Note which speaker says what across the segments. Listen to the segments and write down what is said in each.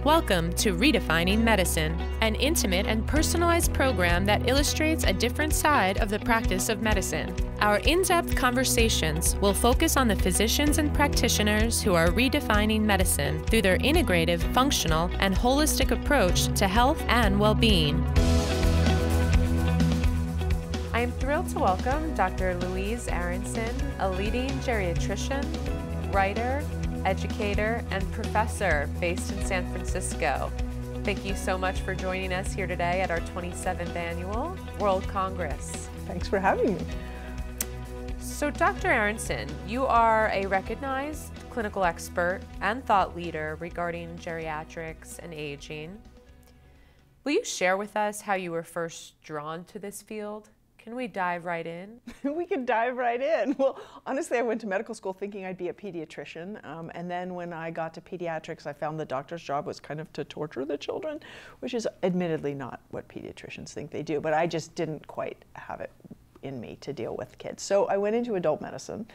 Speaker 1: Welcome to Redefining Medicine, an intimate and personalized program that illustrates a different side of the practice of medicine. Our in-depth conversations will focus on the physicians and practitioners who are redefining medicine through their integrative, functional, and holistic approach to health and well-being. I am thrilled to welcome Dr. Louise Aronson, a leading geriatrician, writer, educator, and professor based in San Francisco. Thank you so much for joining us here today at our 27th Annual World Congress.
Speaker 2: Thanks for having me.
Speaker 1: So Dr. Aronson, you are a recognized clinical expert and thought leader regarding geriatrics and aging. Will you share with us how you were first drawn to this field? Can we dive right in?
Speaker 2: We can dive right in. Well, honestly, I went to medical school thinking I'd be a pediatrician. And then when I got to pediatrics, I found the doctor's job was kind of to torture the children, which is admittedly not what pediatricians think they do. But I just didn't quite have it in me to deal with kids. So I went into adult medicine.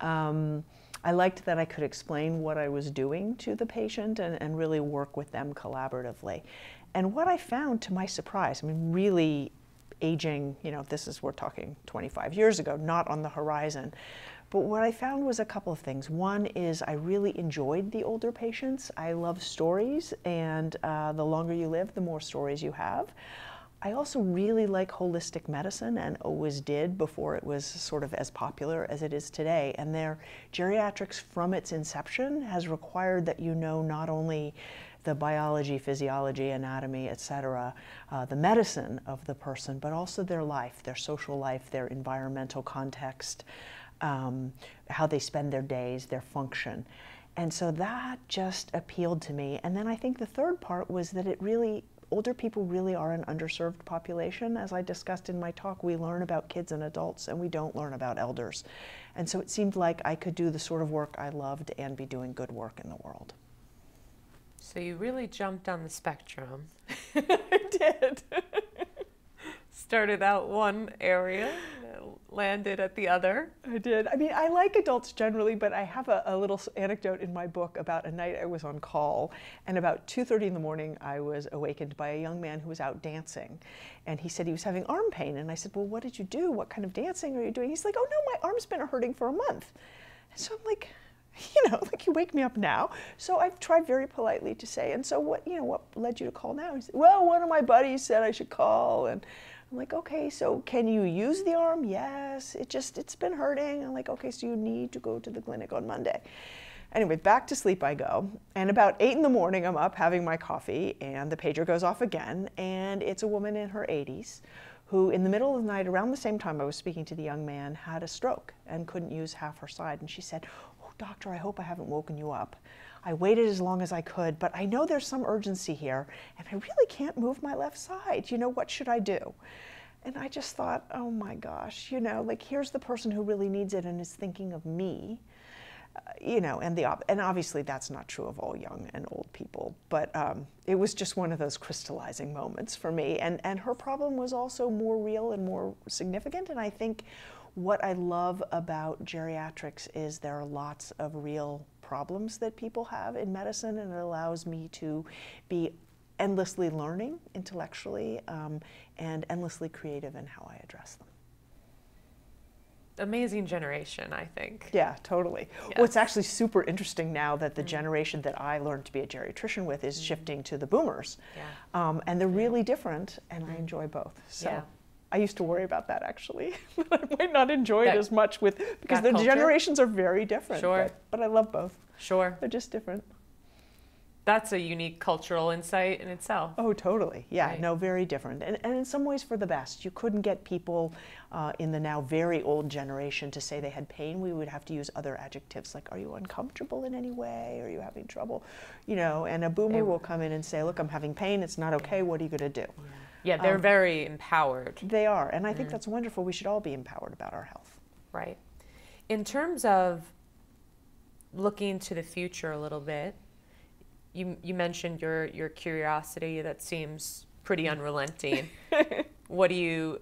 Speaker 2: I liked that I could explain what I was doing to the patient and really work with them collaboratively. And what I found, to my surprise, I mean, really aging, we're talking 25 years ago, not on the horizon. But what I found was a couple of things. One is I really enjoyed the older patients. I love stories, and the longer you live, the more stories you have. I also really like holistic medicine, and always did before it was sort of as popular as it is today. And geriatrics from its inception has required that you know not only the biology, physiology, anatomy, etc., the medicine of the person, but also their life, their social life, their environmental context, how they spend their days, their function. And so that just appealed to me. And then I think the third part was that older people really are an underserved population. As I discussed in my talk, we learn about kids and adults, and we don't learn about elders. And so it seemed like I could do the sort of work I loved and be doing good work in the world.
Speaker 1: So you really jumped on the spectrum.
Speaker 2: I did.
Speaker 1: Started out one area, landed at the other.
Speaker 2: I did. I mean, I like adults generally, but I have a little anecdote in my book about a night I was on call, and about 2:30 in the morning, I was awakened by a young man who was out dancing. And he said he was having arm pain. And I said, well, what did you do? What kind of dancing are you doing? He's like, oh, no, my arm's been hurting for a month. And so I'm like, like you wake me up now. So I've tried very politely to say, and so what led you to call now? He said, well, one of my buddies said I should call. And I'm like, okay, so can you use the arm? Yes, it's been hurting. I'm like, okay, so you need to go to the clinic on Monday. Anyway, back to sleep I go. And about 8 in the morning, I'm up having my coffee, and the pager goes off again. And it's a woman in her 80s who, in the middle of the night, around the same time I was speaking to the young man, had a stroke and couldn't use half her side. And she said, doctor, I hope I haven't woken you up. I waited as long as I could, but I know there's some urgency here, and I really can't move my left side. What should I do? And I just thought, oh my gosh, here's the person who really needs it and is thinking of me. And obviously that's not true of all young and old people, but it was just one of those crystallizing moments for me. And her problem was also more real and more significant, and I think what I love about geriatrics is there are lots of real problems that people have in medicine, and it allows me to be endlessly learning intellectually and endlessly creative in how I address them.
Speaker 1: Amazing generation, I think.
Speaker 2: Yeah, totally.
Speaker 1: Yes.
Speaker 2: Well, it's actually super interesting now that the generation that I learned to be a geriatrician with is shifting to the boomers.
Speaker 1: Yeah.
Speaker 2: And they're really different, and I enjoy both. So. Yeah. I used to worry about that, actually. I might not enjoy it as much because the generations are very different.
Speaker 1: Sure.
Speaker 2: But I love both.
Speaker 1: Sure.
Speaker 2: They're just different.
Speaker 1: That's a unique cultural insight in itself.
Speaker 2: Oh, totally. Yeah,
Speaker 1: right.
Speaker 2: No, very different. And in some ways for the best. You couldn't get people in the now very old generation to say they had pain. We would have to use other adjectives like, are you uncomfortable in any way? Are you having trouble? And a boomer will come in and say, look, I'm having pain. It's not okay. What are you going to do? Yeah.
Speaker 1: Yeah, they're very empowered.
Speaker 2: They are, and I think that's wonderful. We should all be empowered about our health.
Speaker 1: Right. In terms of looking to the future a little bit, you mentioned your curiosity that seems pretty unrelenting. What do you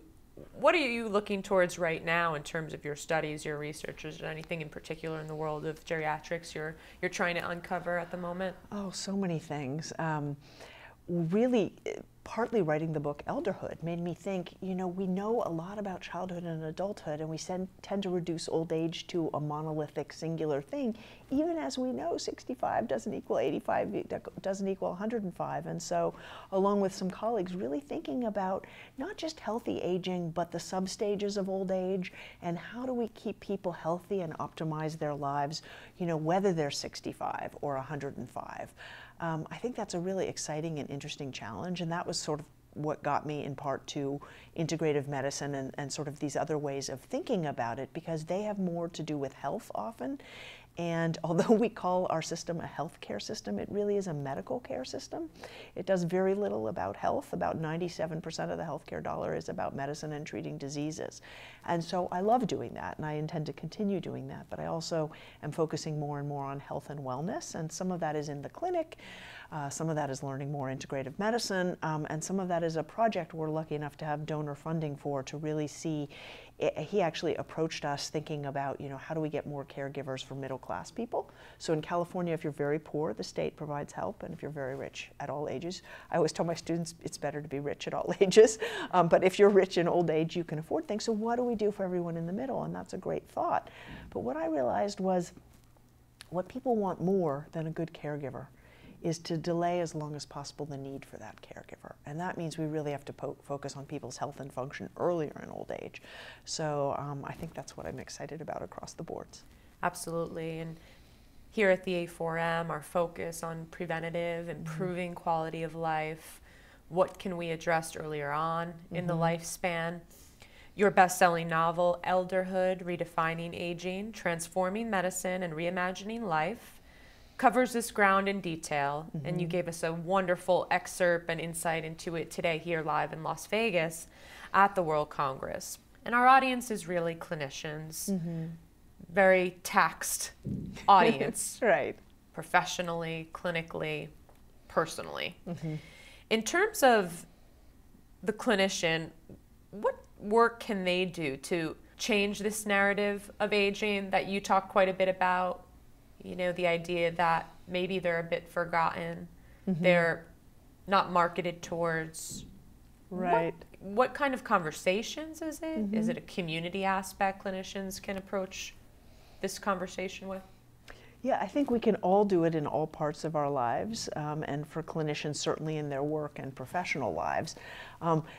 Speaker 1: what are you looking towards right now in terms of your studies, your research? Is there anything in particular in the world of geriatrics you're trying to uncover at the moment?
Speaker 2: Oh, so many things. Really, partly writing the book Elderhood made me think, you know, we know a lot about childhood and adulthood, and we tend to reduce old age to a monolithic singular thing, even as we know 65 doesn't equal 85, doesn't equal 105. And so, along with some colleagues, really thinking about not just healthy aging, but the substages of old age, and how do we keep people healthy and optimize their lives, you know, whether they're 65 or 105. I think that's a really exciting and interesting challenge, and that was sort of what got me in part to integrative medicine and sort of these other ways of thinking about it, because they have more to do with health often. And although we call our system a healthcare system, it really is a medical care system. It does very little about health. About 97% of the healthcare dollar is about medicine and treating diseases. And so I love doing that, and I intend to continue doing that. But I also am focusing more and more on health and wellness, and some of that is in the clinic. Some of that is learning more integrative medicine, and some of that is a project we're lucky enough to have donor funding for, to really see. He actually approached us thinking about, you know, how do we get more caregivers for middle-class people? So in California, if you're very poor, the state provides help, and if you're very rich at all ages, I always tell my students it's better to be rich at all ages, but if you're rich in old age, you can afford things. So what do we do for everyone in the middle? And that's a great thought. But what I realized was what people want more than a good caregiver is to delay as long as possible the need for that caregiver. And that means we really have to focus on people's health and function earlier in old age. So I think that's what I'm excited about across the boards.
Speaker 1: Absolutely. And here at the A4M, our focus on preventative, improving quality of life, what can we address earlier on in the lifespan. Your best-selling novel, Elderhood, Redefining Aging, Transforming Medicine and Reimagining Life, covers this ground in detail, and you gave us a wonderful excerpt and insight into it today here live in Las Vegas at the World Congress. And our audience is really clinicians, very taxed audience,
Speaker 2: Right.
Speaker 1: professionally, clinically, personally. In terms of the clinician, what work can they do to change this narrative of aging that you talk quite a bit about? You know, the idea that maybe they're a bit forgotten, they're not marketed towards.
Speaker 2: Right.
Speaker 1: What kind of conversations is it? Is it a community aspect clinicians can approach this conversation with?
Speaker 2: Yeah, I think we can all do it in all parts of our lives, and for clinicians certainly in their work and professional lives.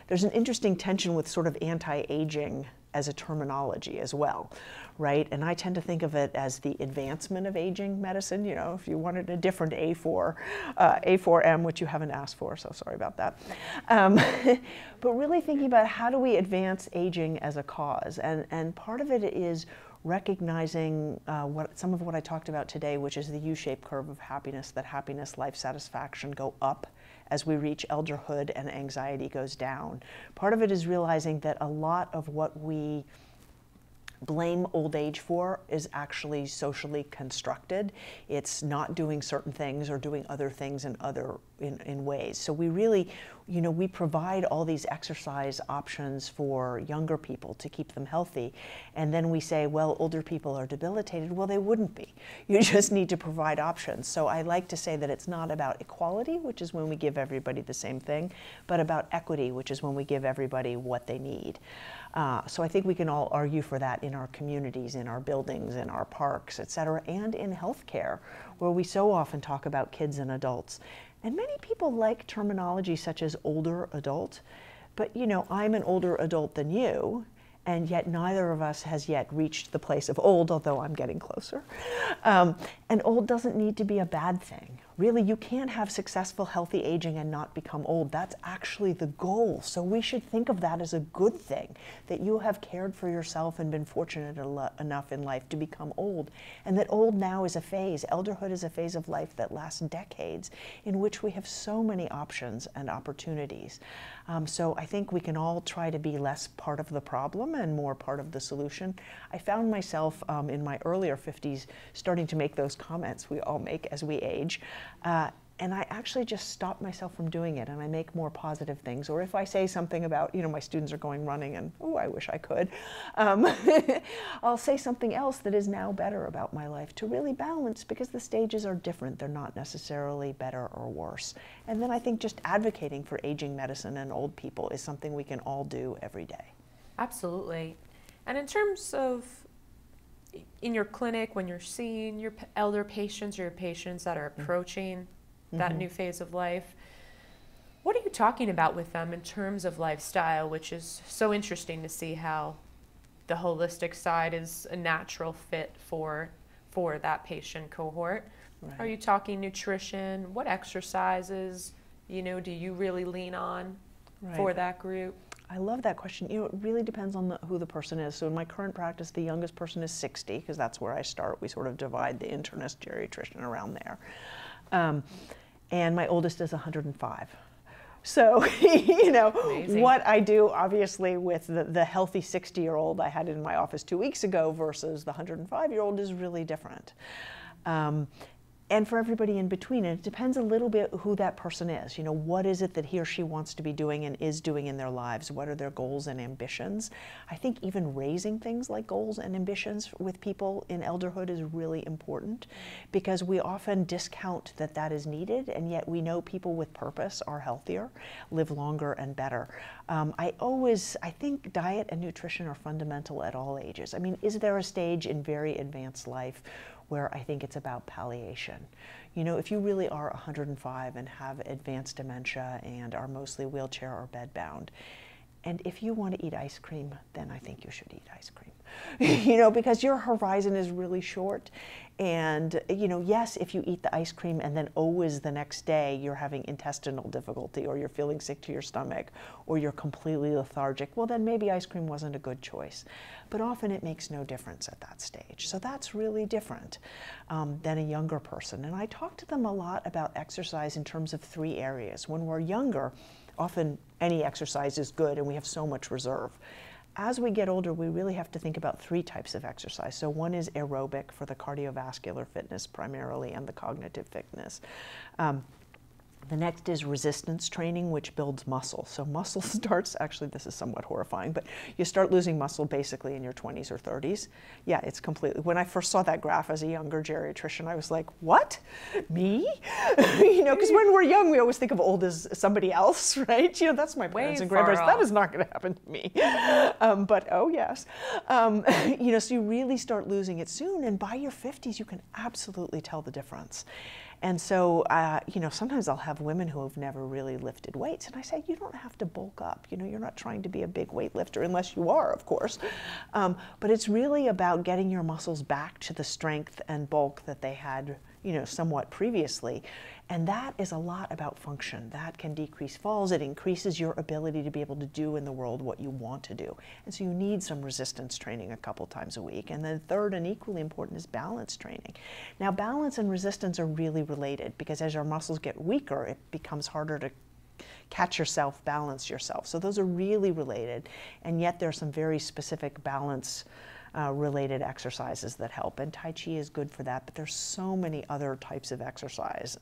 Speaker 2: There's an interesting tension with sort of anti-aging as a terminology as well, right? And I tend to think of it as the advancement of aging medicine. You know, if you wanted a different A4M, which you haven't asked for, so sorry about that. But really thinking about how do we advance aging as a cause, and part of it is recognizing some of what I talked about today, which is the U-shaped curve of happiness, that happiness, life satisfaction go up as we reach elderhood and anxiety goes down. Part of it is realizing that a lot of what we blame old age for is actually socially constructed. It's not doing certain things or doing other things in ways. So we really, you know, we provide all these exercise options for younger people to keep them healthy. And then we say, well, older people are debilitated. Well, they wouldn't be. You just need to provide options. So I like to say that it's not about equality, which is when we give everybody the same thing, but about equity, which is when we give everybody what they need. So I think we can all argue for that in our communities, in our buildings, in our parks, et cetera, and in healthcare, where we so often talk about kids and adults. And many people like terminology such as older adult, but you know, I'm an older adult than you, and yet neither of us has yet reached the place of old, although I'm getting closer. And old doesn't need to be a bad thing. Really, you can't have successful, healthy aging and not become old. That's actually the goal. So we should think of that as a good thing, that you have cared for yourself and been fortunate enough in life to become old. And that old now is a phase. Elderhood is a phase of life that lasts decades, in which we have so many options and opportunities. So I think we can all try to be less part of the problem and more part of the solution. I found myself in my earlier 50s starting to make those comments we all make as we age. and I actually just stop myself from doing it, and I make more positive things. Or if I say something about, my students are going running and, oh, I wish I could, I'll say something else that is now better about my life to really balance, because the stages are different. They're not necessarily better or worse. And then I think just advocating for aging medicine and old people is something we can all do every day.
Speaker 1: Absolutely. And in terms of in your clinic, when you're seeing your elder patients or your patients that are approaching that new phase of life, what are you talking about with them in terms of lifestyle, which is so interesting to see how the holistic side is a natural fit for that patient cohort? Right. Are you talking nutrition? What exercises, do you really lean on for that group?
Speaker 2: I love that question. It really depends on who the person is. So in my current practice, the youngest person is 60, because that's where I start. We sort of divide the internist geriatrician around there. And my oldest is 105. So,
Speaker 1: Amazing.
Speaker 2: What I do, obviously, with the healthy 60-year-old I had in my office 2 weeks ago versus the 105-year-old is really different. And for everybody in between, and it depends a little bit who that person is. What is it that he or she wants to be doing and is doing in their lives? What are their goals and ambitions? I think even raising things like goals and ambitions with people in elderhood is really important, because we often discount that is needed, and yet we know people with purpose are healthier, live longer and better. I think diet and nutrition are fundamental at all ages. I mean, is there a stage in very advanced life where I think it's about palliation? If you really are 105 and have advanced dementia and are mostly wheelchair or bedbound, and if you want to eat ice cream, then I think you should eat ice cream. Because your horizon is really short. And, yes, if you eat the ice cream and then always the next day you're having intestinal difficulty, or you're feeling sick to your stomach, or you're completely lethargic, well, then maybe ice cream wasn't a good choice. But often it makes no difference at that stage. So that's really different than a younger person. And I talk to them a lot about exercise in terms of 3 areas. When we're younger, often any exercise is good, and we have so much reserve. As we get older, we really have to think about 3 types of exercise. So one is aerobic, for the cardiovascular fitness primarily, and the cognitive fitness. The next is resistance training, which builds muscle. So muscle starts, actually this is somewhat horrifying, but you start losing muscle basically in your 20s or 30s. Yeah, it's completely, when I first saw that graph as a younger geriatrician, I was like, what? Me? Because when we're young, we always think of old as somebody else, right? That's my parents and grandparents. That is not going to happen to me. But oh yes. So you really start losing it soon, and by your 50s, you can absolutely tell the difference. And so, sometimes I'll have women who have never really lifted weights, and I say, you don't have to bulk up. You're not trying to be a big weightlifter, unless you are, of course. But it's really about getting your muscles back to the strength and bulk that they had, somewhat previously. And that is a lot about function. That can decrease falls. It increases your ability to be able to do in the world what you want to do. And so you need some resistance training a couple times a week. And then third, and equally important, is balance training. Now, balance and resistance are really related, because as our muscles get weaker, it becomes harder to catch yourself, balance yourself. So those are really related. And yet there's some very specific balance related exercises that help, and Tai Chi is good for that, but there's so many other types of exercise.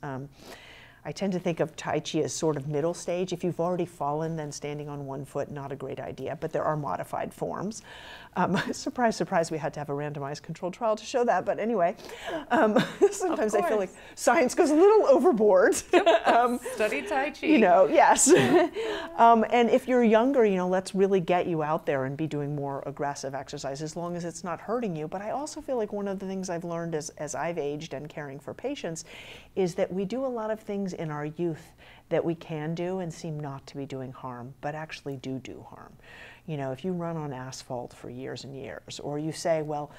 Speaker 2: I tend to think of Tai Chi as sort of middle stage. If you've already fallen, then standing on one foot, not a great idea, but there are modified forms. Surprise, surprise, we had to have a randomized controlled trial to show that, but anyway, sometimes I feel like science goes a little overboard.
Speaker 1: Study Tai Chi.
Speaker 2: Yes. And if you're younger, let's really get you out there and be doing more aggressive exercise, as long as it's not hurting you. But I also feel like one of the things I've learned as I've aged and caring for patients is that we do a lot of things in our youth that we can do and seem not to be doing harm, but actually do harm. If you run on asphalt for years and years, or you say, well,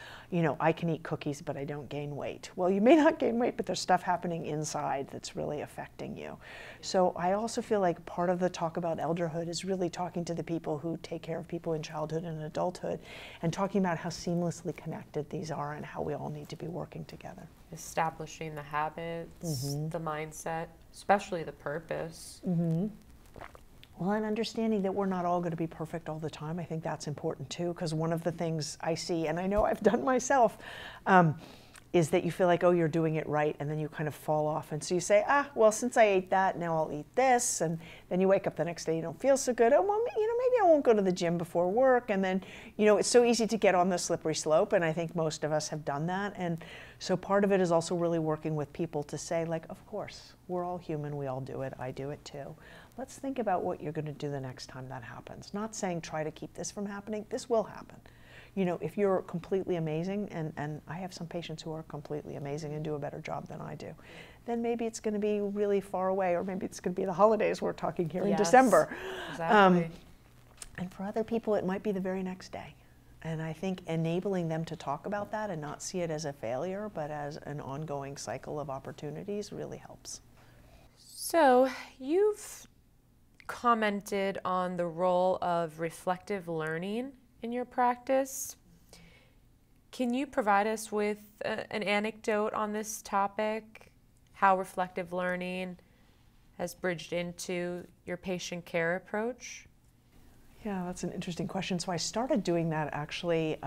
Speaker 2: I can eat cookies, but I don't gain weight. Well, you may not gain weight, but there's stuff happening inside that's really affecting you. So I also feel like part of the talk about elderhood is really talking to the people who take care of people in childhood and adulthood, and talking about how seamlessly connected these are and how we all need to be working together.
Speaker 1: Establishing the habits, the mindset, especially the purpose.
Speaker 2: Well, and understanding that we're not all going to be perfect all the time. I think that's important too, because one of the things I see, and I know I've done myself, is that you feel like, oh, you're doing it right, and then you kind of fall off. And so you say, well, since I ate that, now I'll eat this. And then you wake up the next day, you don't feel so good. Oh, well, maybe I won't go to the gym before work. And then, it's so easy to get on the slippery slope, and I think most of us have done that. And so part of it is also really working with people to say, like, of course, we're all human, we all do it, I do it too. Let's think about what you're gonna do the next time that happens. Not saying try to keep this from happening, this will happen. If you're completely amazing, and I have some patients who are completely amazing and do a better job than I do, then maybe it's going to be really far away, or maybe it's going to be the holidays we're talking here in December.
Speaker 1: Exactly.
Speaker 2: And for other people, it might be the very next day. And I think enabling them to talk about that and not see it as a failure, but as an ongoing cycle of opportunities really helps.
Speaker 1: So you've commented on the role of reflective learning in your practice. Can you provide us with an anecdote on this topic, how reflective learning has bridged into your patient care approach?
Speaker 2: Yeah, that's an interesting question. So I started doing that actually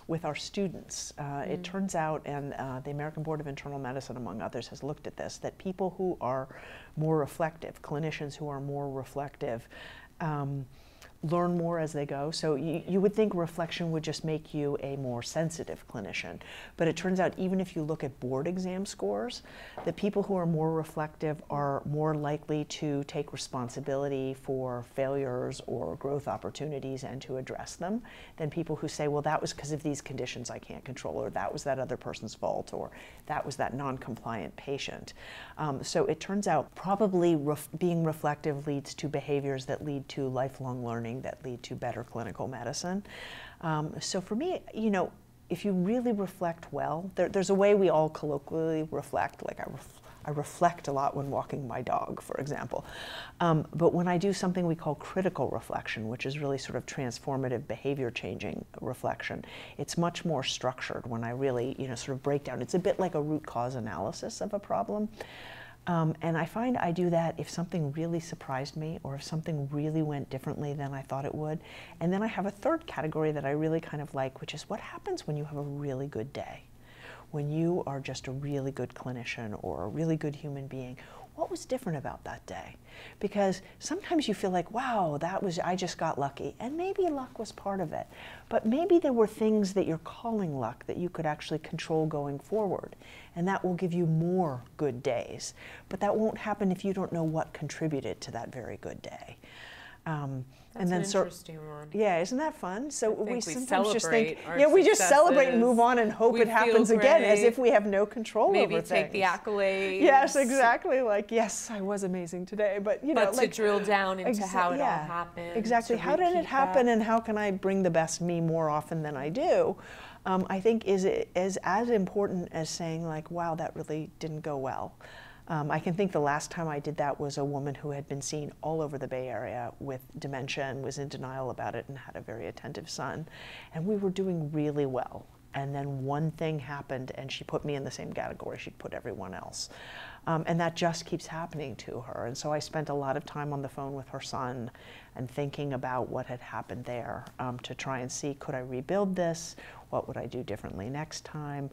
Speaker 2: with our students. It turns out, and the American Board of Internal Medicine, among others, has looked at this, that people who are more reflective, clinicians who are more reflective, learn more as they go. So you would think reflection would just make you a more sensitive clinician. But it turns out even if you look at board exam scores, the people who are more reflective are more likely to take responsibility for failures or growth opportunities and to address them than people who say, well, that was because of these conditions I can't control, or that was that other person's fault, or that was that non-compliant patient. So it turns out probably being reflective leads to behaviors that lead to lifelong learning, that lead to better clinical medicine. So for me, if you really reflect well, there's a way we all colloquially reflect, like I reflect a lot when walking my dog, for example. But when I do something we call critical reflection, which is really sort of transformative behavior changing reflection, it's much more structured when I really, sort of break down. It's a bit like a root cause analysis of a problem. And I find I do that if something really surprised me, or if something really went differently than I thought it would. And then I have a third category that I really kind of like, which is what happens when you have a really good day, when you are just a really good clinician or a really good human being. What was different about that day? Because sometimes you feel like, wow, I just got lucky. And maybe luck was part of it. But maybe there were things that you're calling luck that you could actually control going forward. And that will give you more good days. But that won't happen if you don't know what contributed to that very good day.
Speaker 1: That's an interesting one.
Speaker 2: Yeah, isn't that fun? So we sometimes just think,
Speaker 1: we
Speaker 2: just celebrate and move on and hope it happens again, as if we have no control over things.
Speaker 1: Maybe take the accolades.
Speaker 2: Yes, exactly. Like, yes, I was amazing today, but
Speaker 1: to drill down into how it all happened.
Speaker 2: Exactly. How did it happen, and how can I bring the best me more often than I do? I think is as important as saying, like, wow, that really didn't go well. I can think the last time I did that was a woman who had been seen all over the Bay Area with dementia and was in denial about it and had a very attentive son. And we were doing really well. And then one thing happened and she put me in the same category she'd put everyone else. And that just keeps happening to her. And so I spent a lot of time on the phone with her son and thinking about what had happened there to try and see, could I rebuild this? What would I do differently next time?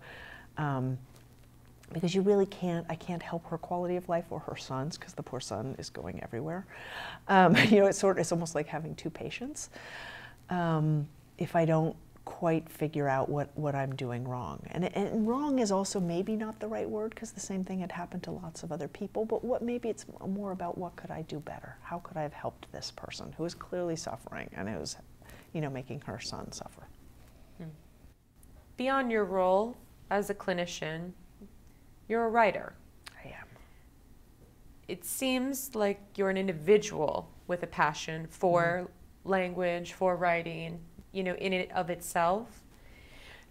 Speaker 2: Because you really I can't help her quality of life or her son's, because the poor son is going everywhere. It's almost like having two patients. If I don't quite figure out what I'm doing wrong. And wrong is also maybe not the right word, because the same thing had happened to lots of other people, but maybe it's more about what could I do better? How could I have helped this person who is clearly suffering and who's, making her son suffer?
Speaker 1: Beyond your role as a clinician, you're a writer.
Speaker 2: I am.
Speaker 1: It seems like you're an individual with a passion for language, for writing, in and of itself.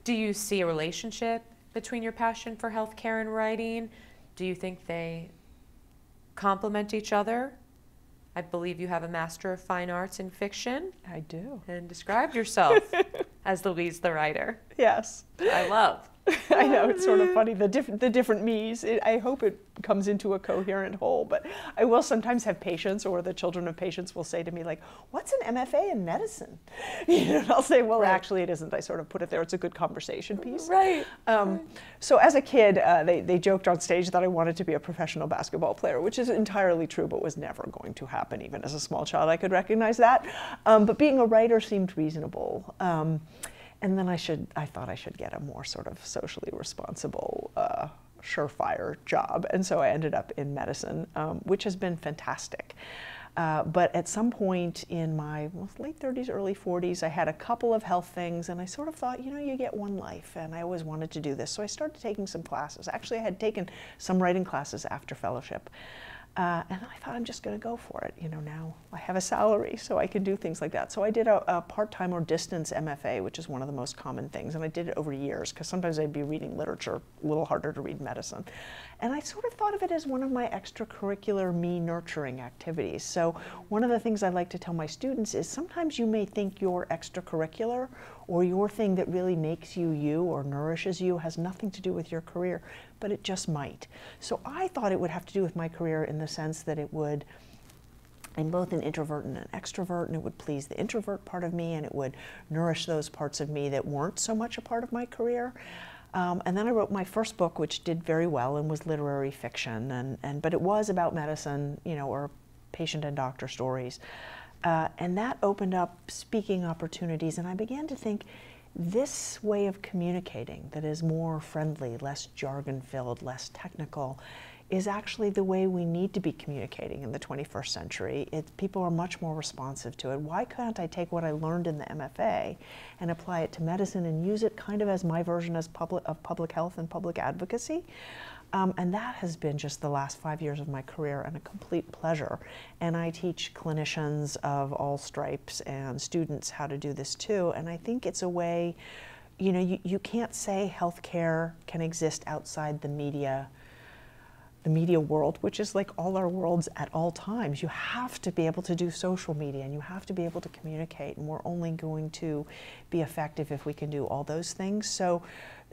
Speaker 1: Do you see a relationship between your passion for healthcare and writing? Do you think they complement each other? I believe you have a Master of Fine Arts in Fiction.
Speaker 2: I do.
Speaker 1: And described yourself as Louise the writer.
Speaker 2: Yes.
Speaker 1: I love.
Speaker 2: I know, it's sort of funny, the different me's. I hope it comes into a coherent whole, but I will sometimes have patients, or the children of patients will say to me, like, what's an MFA in medicine? And I'll say, well, actually it isn't. I sort of put it there. It's a good conversation piece.
Speaker 1: Right.
Speaker 2: So as a kid, they joked on stage that I wanted to be a professional basketball player, which is entirely true, but was never going to happen. Even as a small child, I could recognize that. But being a writer seemed reasonable. And then I thought I should get a more sort of socially responsible, surefire job. And so I ended up in medicine, which has been fantastic. But at some point in my late 30s, early 40s, I had a couple of health things, and I sort of thought, you know, you get one life, and I always wanted to do this. So I started taking some classes. Actually, I had taken some writing classes after fellowship. And I thought, I'm just going to go for it. You know, now I have a salary, so I can do things like that. So I did a part-time or distance MFA, which is one of the most common things. And I did it over years, because sometimes I'd be reading literature, a little harder to read medicine. And I sort of thought of it as one of my extracurricular me-nurturing activities. So one of the things I like to tell my students is sometimes you may think your extracurricular or your thing that really makes you you or nourishes you has nothing to do with your career, but it just might. So I thought it would have to do with my career in the sense that it would, I'm both an introvert and an extrovert, and it would please the introvert part of me, and it would nourish those parts of me that weren't so much a part of my career. And then I wrote my first book, which did very well and was literary fiction, but it was about medicine, you know, or patient and doctor stories. And that opened up speaking opportunities, and I began to think, this way of communicating that is more friendly, less jargon-filled, less technical, is actually the way we need to be communicating in the 21st century. People are much more responsive to it. Why can't I take what I learned in the MFA and apply it to medicine and use it kind of as my version of public health and public advocacy? And that has been just the last 5 years of my career and a complete pleasure. And I teach clinicians of all stripes and students how to do this too. And I think it's a way, you know, you can't say healthcare can exist outside the media world, which is like all our worlds at all times. You have to be able to do social media, and you have to be able to communicate, and we're only going to be effective if we can do all those things. So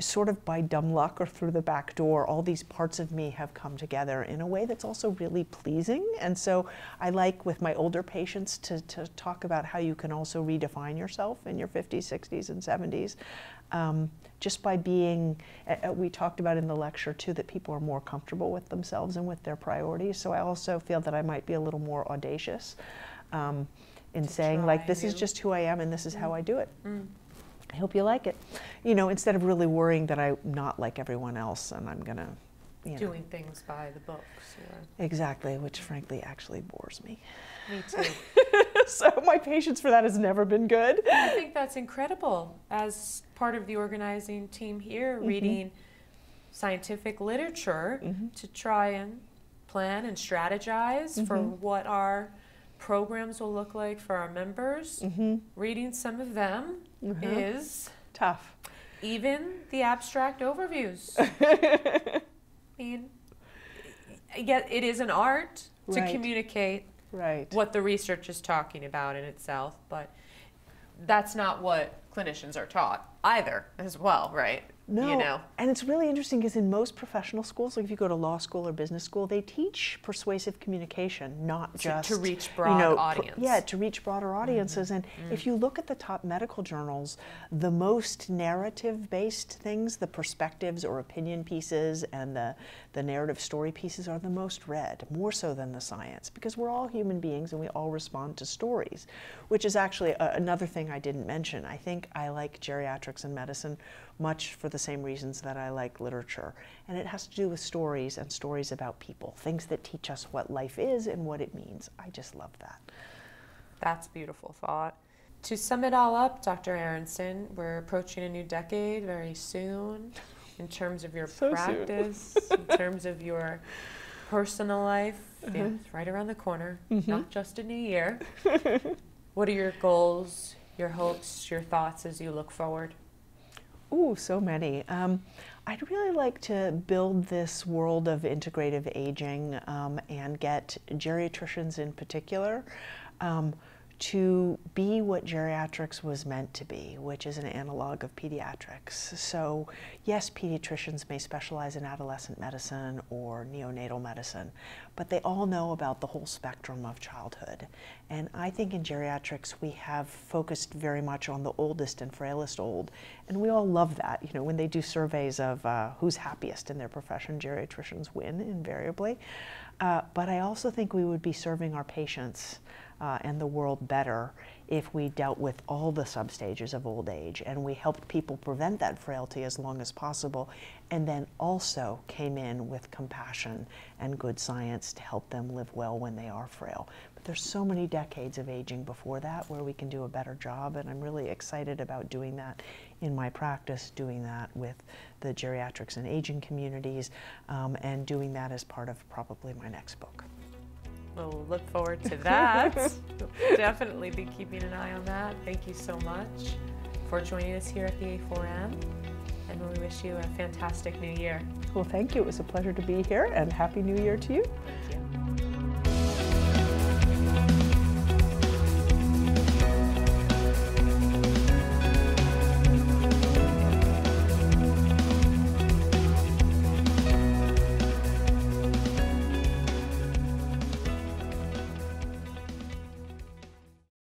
Speaker 2: sort of by dumb luck or through the back door, all these parts of me have come together in a way that's also really pleasing. And so I like, with my older patients, to talk about how you can also redefine yourself in your 50s, 60s, and 70s. Just by being, we talked about in the lecture too, that people are more comfortable with themselves and with their priorities. So I also feel that I might be a little more audacious in saying, like, this is just who I am and this is how I do it. I hope you like it. You know, instead of really worrying that I'm not like everyone else and I'm gonna, you know.
Speaker 1: Doing things by the books. Or...
Speaker 2: Exactly, which frankly actually bores me.
Speaker 1: Me too.
Speaker 2: So my patience for that has never been good.
Speaker 1: I think that's incredible. As part of the organizing team here, reading scientific literature to try and plan and strategize for what our programs will look like for our members. Reading some of them is
Speaker 2: tough.
Speaker 1: Even the abstract overviews. I mean, yet it is an art to communicate what the research is talking about in itself, but that's not what clinicians are taught either as well, right?
Speaker 2: No,
Speaker 1: you know?
Speaker 2: And it's really interesting because in most professional schools, like if you go to law school or business school, they teach persuasive communication, not just
Speaker 1: to reach broad audience.
Speaker 2: Yeah, to reach broader audiences. And if you look at the top medical journals, the most narrative-based things, the perspectives or opinion pieces and the narrative story pieces are the most read, more so than the science, because we're all human beings and we all respond to stories, which is actually another thing I didn't mention. I think I like geriatrics and medicine much for the same reasons that I like literature. And it has to do with stories and stories about people, things that teach us what life is and what it means. I just love that.
Speaker 1: That's a beautiful thought. To sum it all up, Dr. Aronson, we're approaching a new decade very soon in terms of your practice, in terms of your personal life. It's right around the corner, not just a new year. What are your goals, your hopes, your thoughts as you look forward?
Speaker 2: Ooh, so many. I'd really like to build this world of integrative aging and get geriatricians in particular to be what geriatrics was meant to be, which is an analog of pediatrics. So yes, pediatricians may specialize in adolescent medicine or neonatal medicine, but they all know about the whole spectrum of childhood. And I think in geriatrics we have focused very much on the oldest and frailest old, and we all love that. You know, when they do surveys of who's happiest in their profession, geriatricians win invariably. But I also think we would be serving our patients and the world better if we dealt with all the substages of old age and we helped people prevent that frailty as long as possible, and then also came in with compassion and good science to help them live well when they are frail. But there's so many decades of aging before that where we can do a better job, and I'm really excited about doing that in my practice, doing that with the geriatrics and aging communities, and doing that as part of probably my next book.
Speaker 1: We'll look forward to that. Definitely be keeping an eye on that. Thank you so much for joining us here at the A4M, and we wish you a fantastic new year.
Speaker 2: Well, thank you. It was a pleasure to be here, and Happy New Year to you.
Speaker 1: Thank you.